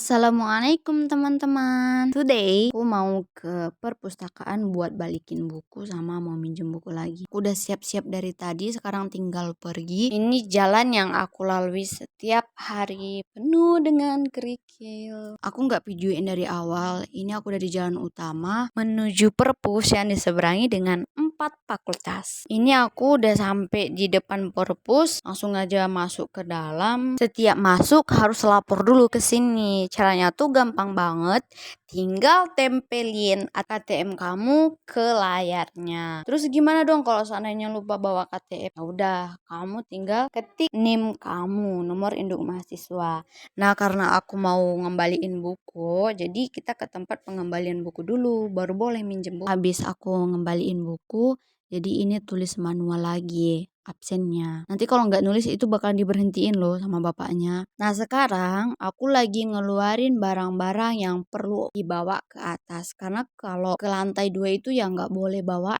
Assalamualaikum teman-teman. Today aku mau ke perpustakaan buat balikin buku sama mau minjem buku lagi. Aku udah siap-siap dari tadi, sekarang tinggal pergi. Ini jalan yang aku lalui setiap hari penuh dengan kerikil. Aku nggak videoin dari awal. Ini aku udah di jalan utama menuju perpus yang diseberangi dengan 4 fakultas. Ini aku udah sampai di depan perpus, langsung aja masuk ke dalam. Setiap masuk harus lapor dulu ke sini. Caranya tuh gampang banget. Tinggal tempelin KTM kamu ke layarnya. Terus gimana dong kalau seandainya lupa bawa KTM? Ya udah, kamu tinggal ketik NIM kamu, nomor induk mahasiswa. Nah, karena aku mau ngembaliin buku, jadi kita ke tempat pengembalian buku dulu, baru boleh minjem buku. Habis aku ngembaliin buku, jadi ini tulis manual lagi absennya. Nanti kalau nggak nulis itu bakal diberhentiin loh sama bapaknya. Nah, sekarang aku lagi ngeluarin barang-barang yang perlu dibawa ke atas. Karena kalau ke lantai 2 itu ya nggak boleh bawa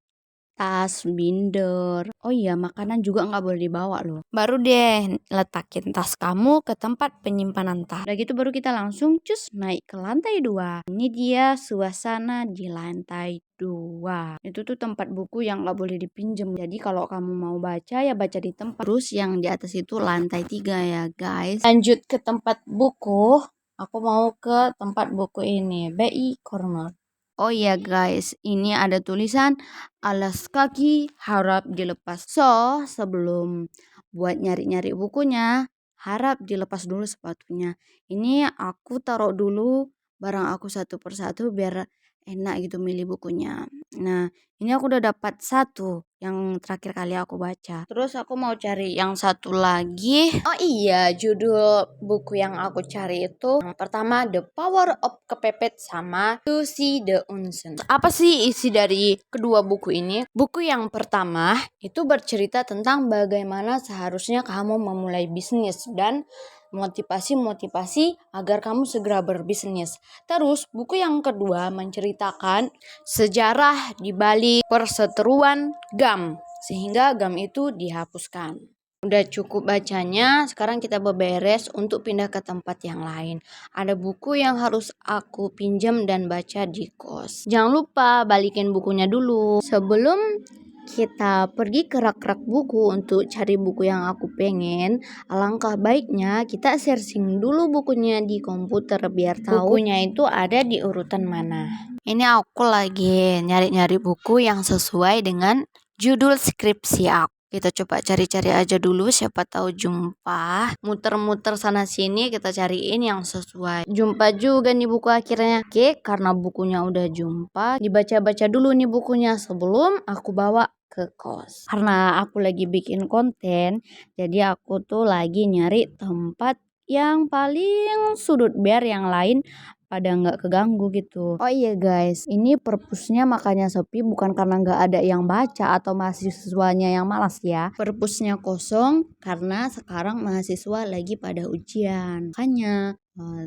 tas, binder. Oh iya, makanan juga nggak boleh dibawa loh. Baru deh letakin tas kamu ke tempat penyimpanan tas. Udah gitu baru kita langsung cus naik ke lantai 2. Ini dia suasana di lantai 2. Itu tuh tempat buku yang nggak boleh dipinjem. Jadi kalau kamu mau baca ya baca di tempat. Terus yang di atas itu lantai 3 ya guys. Lanjut ke tempat buku. Aku mau ke tempat buku ini, BI Corner. Oh iya guys, ini ada tulisan alas kaki harap dilepas. So, sebelum buat nyari-nyari bukunya, harap dilepas dulu sepatunya. Ini aku taruh dulu barang aku satu persatu biar enak gitu milih bukunya. Nah, ini aku udah dapat satu yang terakhir kali aku baca. Terus aku mau cari yang satu lagi. Oh iya, judul buku yang aku cari itu yang pertama The Power of Kepepet sama To See the Unseen. Apa sih isi dari kedua buku ini? Buku yang pertama itu bercerita tentang bagaimana seharusnya kamu memulai bisnis dan motivasi-motivasi agar kamu segera berbisnis. Terus buku yang kedua menceritakan sejarah di balik perseteruan GAM sehingga GAM itu dihapuskan. Udah cukup bacanya, sekarang kita beberes untuk pindah ke tempat yang lain. Ada buku yang harus aku pinjam dan baca di kos. Jangan lupa balikin bukunya dulu. Sebelum kita pergi ke rak-rak buku untuk cari buku yang aku pengen, alangkah baiknya kita searching dulu bukunya di komputer biar tahu bukunya itu ada di urutan mana. Ini aku lagi nyari-nyari buku yang sesuai dengan judul skripsi aku. Kita coba cari-cari aja dulu, siapa tahu jumpa. Muter-muter sana sini kita cariin yang sesuai. Jumpa juga nih buku akhirnya. Oke, karena bukunya udah jumpa, dibaca-baca dulu nih bukunya sebelum aku bawa ke kos. Karena aku lagi bikin konten, jadi aku tuh lagi nyari tempat yang paling sudut biar yang lain pada nggak keganggu gitu. Oh iya guys, ini perpusnya makanya sepi bukan karena nggak ada yang baca atau mahasiswanya yang malas ya. Perpusnya kosong karena sekarang mahasiswa lagi pada ujian. Makanya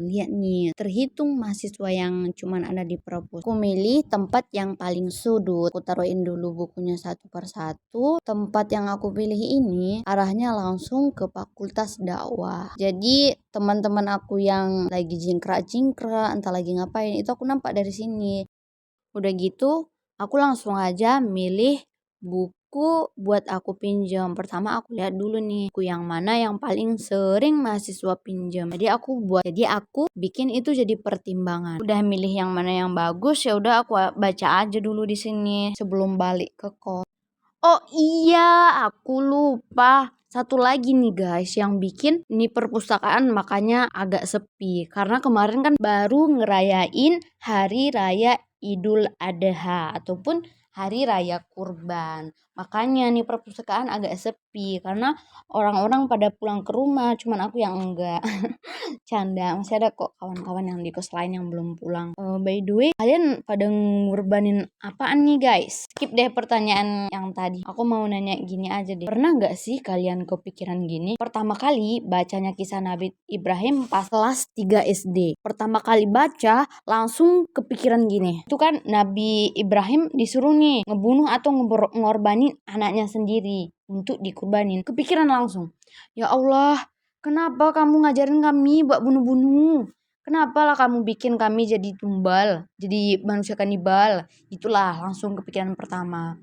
lihat nih, terhitung mahasiswa yang cuman ada di perpus. Aku milih tempat yang paling sudut. Aku taruhin dulu bukunya satu persatu. Tempat yang aku pilih ini arahnya langsung ke Fakultas Dakwah. Jadi teman-teman aku yang lagi jingkrak-jingkrak, entah lagi ngapain, itu aku nampak dari sini. Udah gitu, aku langsung aja milih buku buat aku pinjam. Pertama aku lihat dulu nih, buku yang mana yang paling sering mahasiswa pinjam. Jadi aku bikin itu jadi pertimbangan. Udah milih yang mana yang bagus, ya udah aku baca aja dulu di sini sebelum balik ke kos. Oh iya, aku lupa. Satu lagi nih guys yang bikin ini perpustakaan makanya agak sepi. Karena kemarin kan baru ngerayain Hari Raya Idul Adha ataupun Hari Raya Kurban. Makanya nih perpustakaan agak sepi karena orang-orang pada pulang ke rumah, cuman aku yang enggak. Canda, masih ada kok kawan-kawan yang di kos lain yang belum pulang. By the way, kalian pada ngurbanin apaan nih guys? Skip deh pertanyaan yang tadi. Aku mau nanya gini aja deh. Pernah gak sih kalian kepikiran gini? Pertama kali bacanya kisah Nabi Ibrahim pas kelas 3 SD. Pertama kali baca langsung kepikiran gini. Itu kan Nabi Ibrahim disuruh nih ngebunuh atau ngorbanin anaknya sendiri untuk dikurbanin. Kepikiran langsung. Ya Allah, kenapa kamu ngajarin kami buat bunuh-bunuh? Kenapa lah kamu bikin kami jadi tumbal, jadi manusia kanibal? Itulah langsung kepikiran pertama.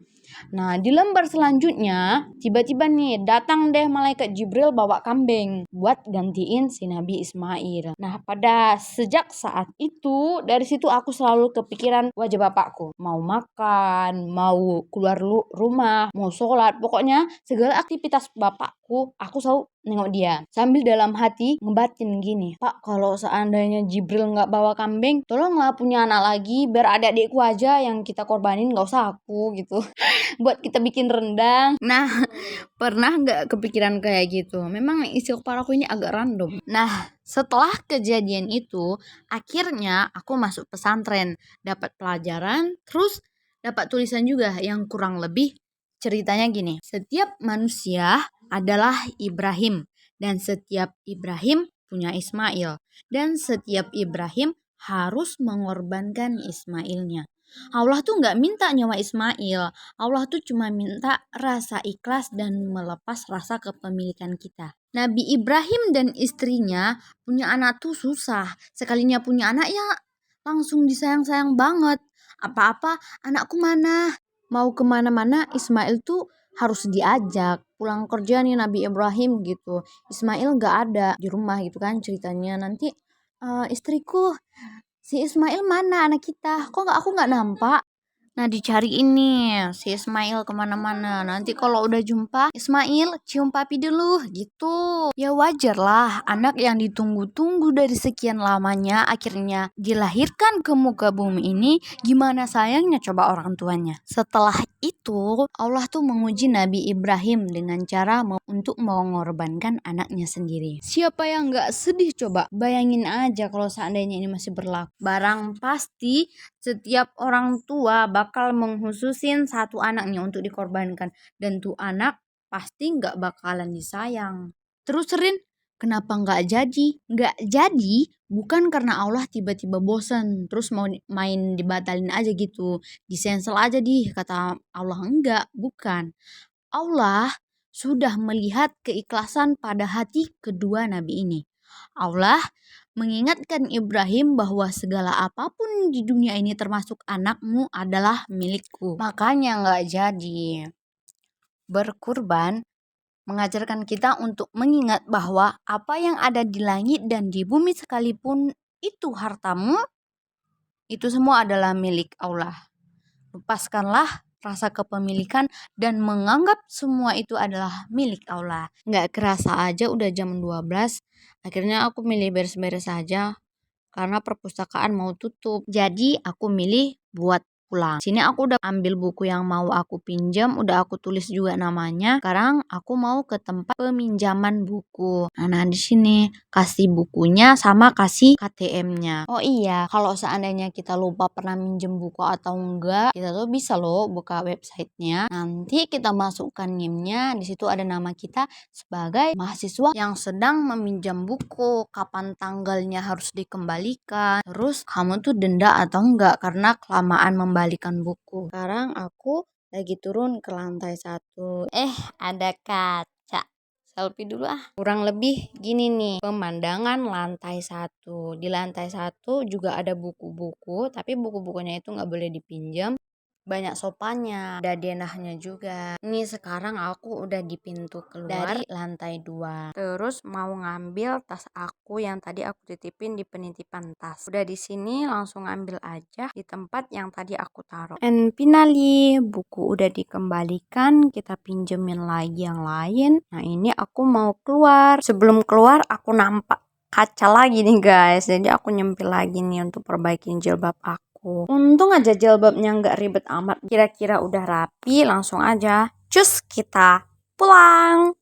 Nah, di lembar selanjutnya, tiba-tiba nih datang deh malaikat Jibril bawa kambing buat gantiin si Nabi Ismail. Nah, pada sejak saat itu, dari situ aku selalu kepikiran wajah bapakku. Mau makan, mau keluar rumah, mau sholat, pokoknya segala aktivitas bapakku, aku selalu nengok dia. Sambil dalam hati ngebatin gini, Pak, kalau seandainya Jibril nggak bawa kambing, tolonglah punya anak lagi, biar adik-adikku aja yang kita korbanin, nggak usah aku gitu. Buat kita bikin rendang. Nah, pernah nggak kepikiran kayak gitu? Memang isi kepala aku ini agak random. Nah, setelah kejadian itu, akhirnya aku masuk pesantren, dapat pelajaran, terus dapat tulisan juga yang kurang lebih ceritanya gini. Setiap manusia adalah Ibrahim, dan setiap Ibrahim punya Ismail, dan setiap Ibrahim harus mengorbankan Ismailnya. Allah tuh nggak minta nyawa Ismail, Allah tuh cuma minta rasa ikhlas dan melepas rasa kepemilikan kita. Nabi Ibrahim dan istrinya punya anak tuh susah. Sekalinya punya anak ya langsung disayang-sayang banget. Apa-apa, anakku mana? Mau kemana-mana Ismail tuh harus diajak. Pulang kerja nih Nabi Ibrahim gitu, Ismail nggak ada di rumah gitu kan ceritanya. Nanti istriku, si Ismail mana anak kita? Kok aku nggak nampak? Nah, dicari ini si Ismail kemana-mana. Nanti kalau udah jumpa Ismail, cium papi dulu gitu. Ya wajar lah, anak yang ditunggu-tunggu dari sekian lamanya akhirnya dilahirkan ke muka bumi ini. Gimana sayangnya coba orang tuanya. Setelah itu Allah tuh menguji Nabi Ibrahim dengan cara untuk mengorbankan anaknya sendiri. Siapa yang gak sedih coba? Bayangin aja kalau seandainya ini masih berlaku. Barang pasti setiap orang tua bakal menghususin satu anaknya untuk dikorbankan. Dan tuh anak pasti gak bakalan disayang. Terus Rin, kenapa gak jadi? Gak jadi bukan karena Allah tiba-tiba bosan terus mau main dibatalin aja gitu. Disensel aja kata Allah. Enggak, bukan. Allah sudah melihat keikhlasan pada hati kedua nabi ini. Allah mengingatkan Ibrahim bahwa segala apapun di dunia ini termasuk anakmu adalah milikku. Makanya gak jadi. Berkurban mengajarkan kita untuk mengingat bahwa apa yang ada di langit dan di bumi sekalipun itu hartamu, itu semua adalah milik Allah. Lepaskanlah rasa kepemilikan dan menganggap semua itu adalah milik Allah. Nggak kerasa aja udah jam 12. Akhirnya aku milih beres-beres saja karena perpustakaan mau tutup. Jadi aku milih buat pulang. Sini aku udah ambil buku yang mau aku pinjam, udah aku tulis juga namanya. Sekarang aku mau ke tempat peminjaman buku. Nah, di sini kasih bukunya sama kasih KTM-nya. Oh iya, kalau seandainya kita lupa pernah minjem buku atau enggak, kita tuh bisa loh buka websitenya. Nanti kita masukkan NIM-nya, di situ ada nama kita sebagai mahasiswa yang sedang meminjam buku, kapan tanggalnya harus dikembalikan, terus kamu tuh denda atau enggak karena kelamaan membalikan buku. Sekarang aku lagi turun ke lantai 1. Ada kaca. Selfie dulu ah. Kurang lebih gini nih pemandangan lantai 1. Di lantai 1 juga ada buku-buku, tapi buku-bukunya itu nggak boleh dipinjam. Banyak sopannya, ada denahnya juga. Ini sekarang aku udah di pintu keluar dari lantai 2. Terus mau ngambil tas aku yang tadi aku titipin di penitipan tas. Udah di sini langsung ambil aja di tempat yang tadi aku taruh. And finally, buku udah dikembalikan, kita pinjemin lagi yang lain. Nah, ini aku mau keluar. Sebelum keluar aku nampak kaca lagi nih guys. Jadi aku nyempil lagi nih untuk perbaikin jilbab aku. Untung aja jilbabnya nggak ribet amat. Kira-kira udah rapi, langsung aja cus kita pulang.